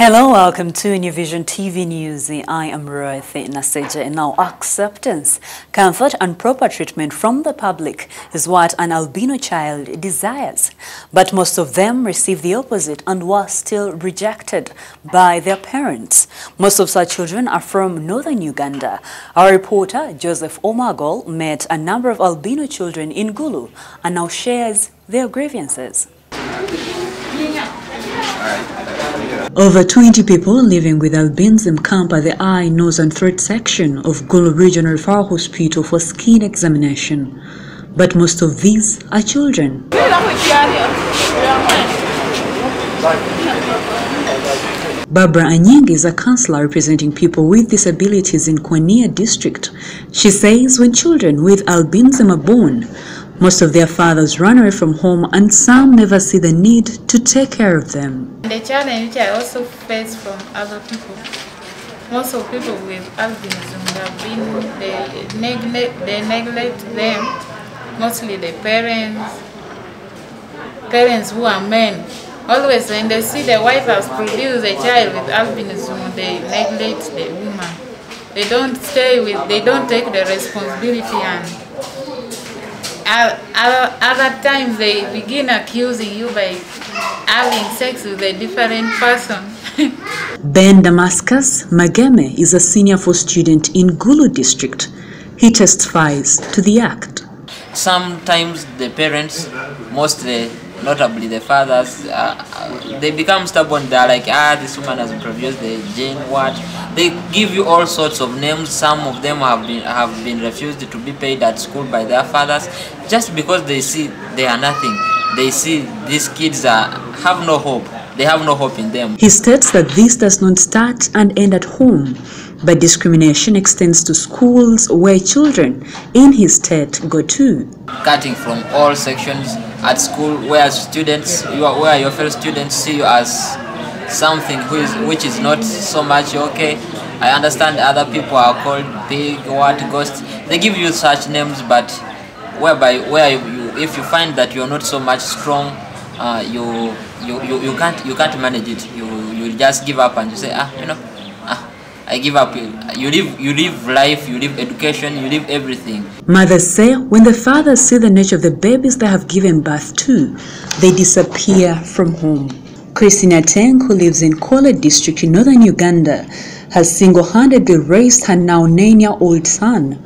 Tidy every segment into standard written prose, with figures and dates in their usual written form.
Hello, welcome to New Vision TV News. I am Roythe Naseja, and now acceptance, comfort and proper treatment from the public is what an albino child desires. But most of them receive the opposite and were still rejected by their parents. Most of such children are from northern Uganda. Our reporter, Joseph Omagol, met a number of albino children in Gulu and now shares their grievances. Over 20 people living with albinism camp at the eye, nose and throat section of Gulu Regional Referral Hospital for skin examination. But most of these are children. Barbara Anying is a counselor representing people with disabilities in Kwania district. She says when children with albinism are born, most of their fathers run away from home and some never see the need to take care of them. The challenge which I also face from other people, most of people with albinism they neglect them, mostly the parents who are men. Always when they see the wife has produced a child with albinism, they neglect the woman. They don't take the responsibility, and other times they begin accusing you by having sex with a different person. Ben Damascus Mageme is a senior 4 student in Gulu district. He testifies to the act. Sometimes the parents, mostly notably the fathers, they become stubborn. They're like, this woman has produced the gene, what? They give you all sorts of names. Some of them have been refused to be paid at school by their fathers just because they see they are nothing. They see these kids have no hope. They have no hope in them. He states that this does not start and end at home, but discrimination extends to schools where children in his state go to. Cutting from all sections at school, where your fellow students see you as something which is not so much okay. I understand other people are called pig, what, ghost. They give you such names, but if you find that you're not so much strong, you can't manage it. You just give up and you say, I give up. You live life, you live education, you live everything. Mothers say when the fathers see the nature of the babies they have given birth to, they disappear from home. Christina Teng, who lives in Kole district in northern Uganda, has single-handedly raised her now 9-year-old son.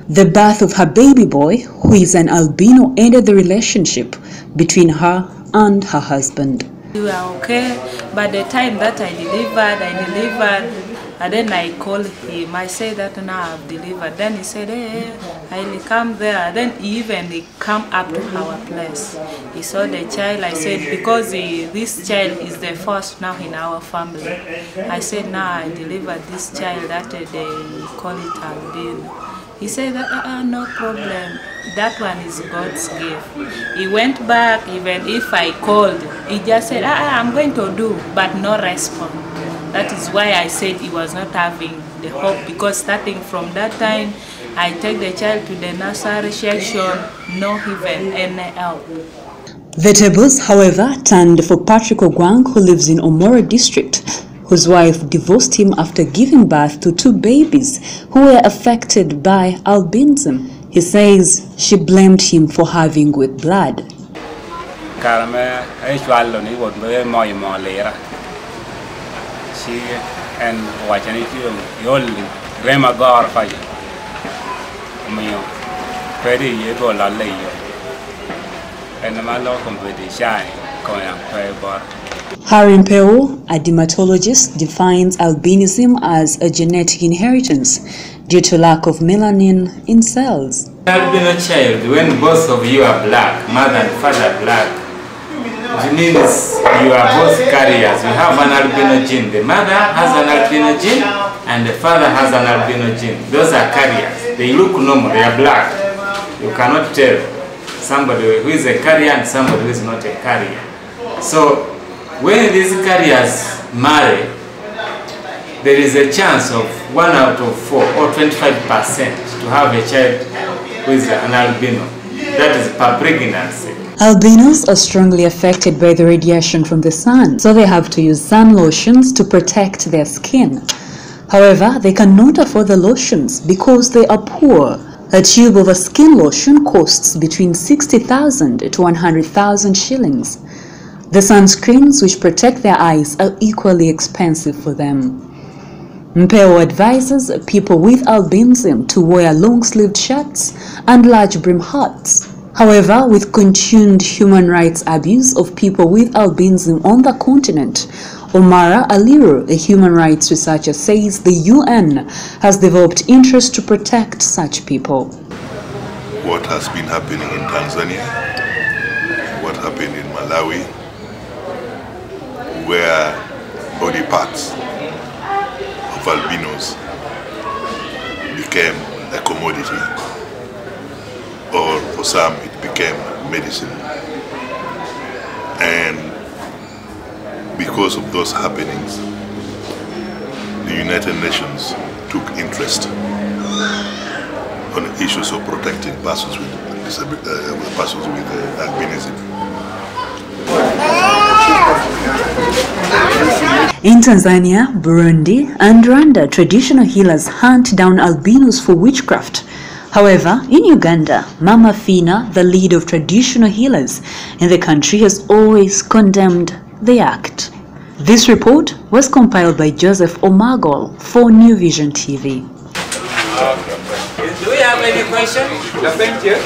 The birth of her baby boy, who is an albino, ended the relationship between her and her husband. We were okay, but the time that I delivered, and then I called him. I said that now I've delivered. Then he said, hey, I'll come there. Then he come up to our place. He saw the child. I said, because this child is the first now in our family. I said, now I delivered this child that they call it albino. He said, no problem. That one is God's gift. He went back, even if I called, he just said, I'm going to do, but no response. That is why I said he was not having the hope, because starting from that time, I take the child to the nursery section, no even any help. The tables, however, turned for Patrick Ogwang, who lives in Omoro district, whose wife divorced him after giving birth to 2 babies who were affected by albinism. He says she blamed him for having with blood. And watching it, you only grandma gar fire. Pretty you go la lay. And my local with the shine going up very bar. Harin Peo, a dermatologist, defines albinism as a genetic inheritance due to lack of melanin in cells. Albino child, when both of you are black, mother and father black, it means you are both carriers. You have an albino gene. The mother has an albino gene and the father has an albino gene. Those are carriers. They look normal. They are black. You cannot tell somebody who is a carrier and somebody who is not a carrier. So when these carriers marry, there is a chance of 1 out of 4 or 25% to have a child who is an albino. That is per pregnancy. Albinos are strongly affected by the radiation from the sun, so they have to use sun lotions to protect their skin. However, they cannot afford the lotions because they are poor. A tube of a skin lotion costs between 60,000 to 100,000 shillings. The sunscreens which protect their eyes are equally expensive for them. Mpeo advises people with albinism to wear long-sleeved shirts and large brim hats. However, with continued human rights abuse of people with albinism on the continent, Omara Aliru, a human rights researcher, says the UN has developed interest to protect such people. What has been happening in Tanzania, what happened in Malawi, where body parts of albinos became a commodity, or for some it became medicine. And because of those happenings, the United Nations took interest on issues of protecting persons with albinism. In Tanzania, Burundi, and Rwanda, traditional healers hunt down albinos for witchcraft. However, in Uganda, Mama Fina, the leader of traditional healers in the country, has always condemned the act. This report was compiled by Joseph Omagol for New Vision TV. Do we have any questions? Thank you.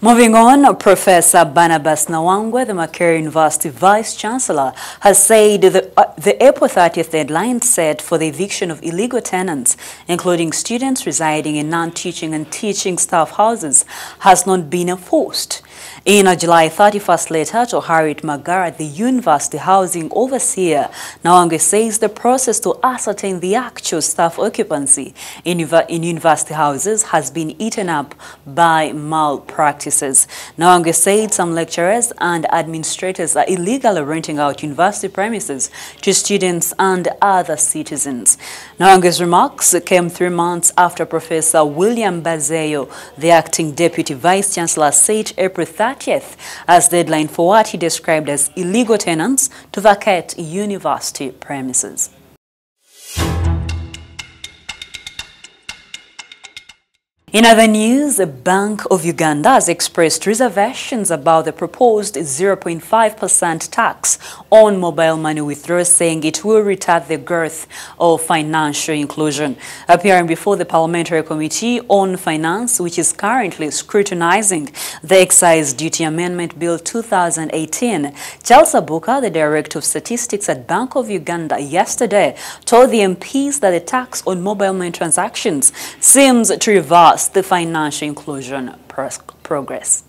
Moving on, Professor Barnabas Nawangwe, the Makerere University Vice-Chancellor, has said the April 30th deadline set for the eviction of illegal tenants, including students residing in non-teaching and teaching staff houses, has not been enforced. In a July 31st letter to Harriet Magara, the university housing overseer, Nawangwe says the process to ascertain the actual staff occupancy in university houses has been eaten up by malpractices. Nawangwe said some lecturers and administrators are illegally renting out university premises to students and other citizens. Nawangwe's remarks came 3 months after Professor William Bazeyo, the acting deputy vice-chancellor, said April 30th as deadline for what he described as illegal tenants to vacate university premises. In other news, the Bank of Uganda has expressed reservations about the proposed 0.5% tax on mobile money withdrawals, saying it will retard the growth of financial inclusion. Appearing before the Parliamentary Committee on Finance, which is currently scrutinizing the Excise Duty Amendment Bill 2018, Charles Abuka, the Director of Statistics at Bank of Uganda, yesterday told the MPs that the tax on mobile money transactions seems to reverse the financial inclusion progress.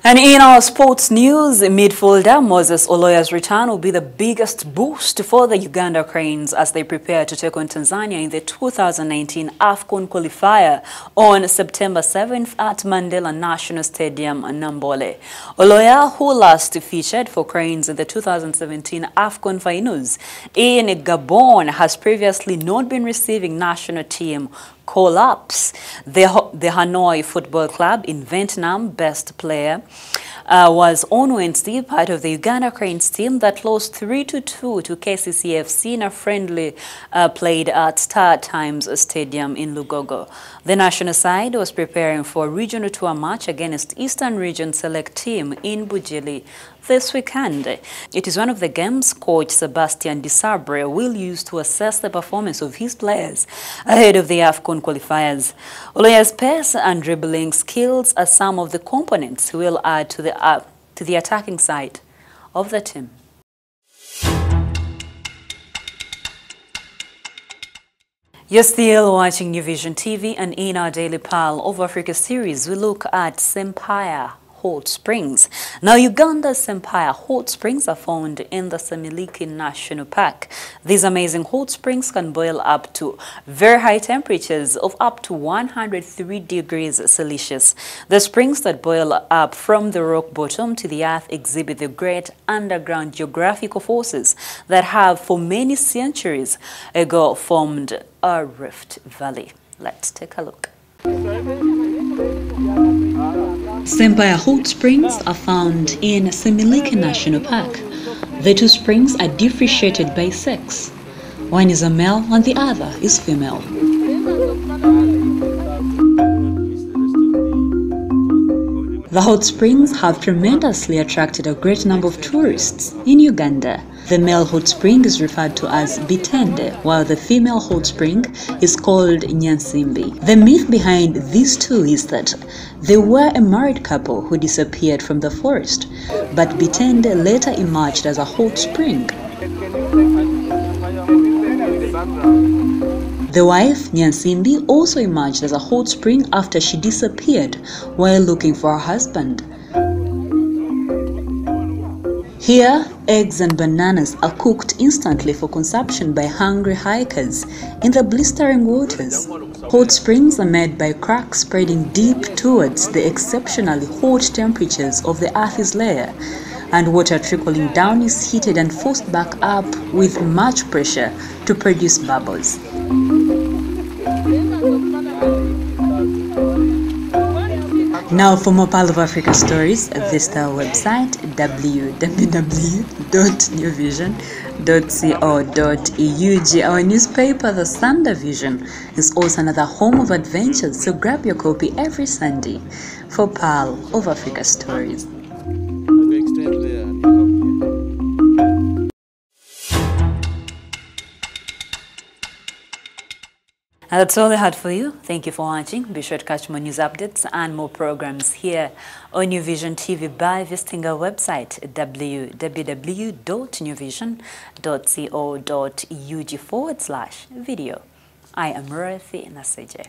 And in our sports news, midfielder Moses Oloya's return will be the biggest boost for the Uganda Cranes as they prepare to take on Tanzania in the 2019 AFCON qualifier on September 7th at Mandela National Stadium, Nambole. Oloya, who last featured for Cranes in the 2017 AFCON finals in Gabon, has previously not been receiving national team call-ups. The Hanoi Football Club in Vietnam best player was on Wednesday part of the Uganda Cranes team that lost 3-2 to KCCFC in a friendly played at Star Times Stadium in Lugogo. The national side was preparing for a regional tour match against Eastern Region Select team in Bujili this weekend. It is one of the games coach Sebastian Desabre will use to assess the performance of his players ahead of the AFCON qualifiers. Oloya's pace and dribbling skills are some of the components he will add to the attacking side of the team. You're still watching New Vision TV, and in our daily Pearl of Africa series, we look at Sempire hot springs. Now, Uganda's Empire hot springs are found in the Semiliki National Park. These amazing hot springs can boil up to very high temperatures of up to 103 degrees Celsius. The springs that boil up from the rock bottom to the earth exhibit the great underground geographical forces that have for many centuries ago formed a rift valley. Let's take a look. Empire hot springs are found in Semiliki National Park. The two springs are differentiated by sex. One is a male and the other is female. The hot springs have tremendously attracted a great number of tourists in Uganda. The male hot spring is referred to as Bitende, while the female hot spring is called Nyansimbi. The myth behind these two is that they were a married couple who disappeared from the forest, but Bitende later emerged as a hot spring. The wife, Nyansimbi, also emerged as a hot spring after she disappeared while looking for her husband. Here, eggs and bananas are cooked instantly for consumption by hungry hikers in the blistering waters. Hot springs are made by cracks spreading deep towards the exceptionally hot temperatures of the Earth's layer, and water trickling down is heated and forced back up with much pressure to produce bubbles. Now, for more Pearl of Africa stories, visit our website www.newvision.co.ug. Our newspaper, The Sunday Vision, is also another home of adventures, so grab your copy every Sunday for Pearl of Africa stories. And that's all I had for you. Thank you for watching. Be sure to catch more news updates and more programs here on New Vision TV by visiting our website www.newvision.co.ug/video. I am Royathy Naseje.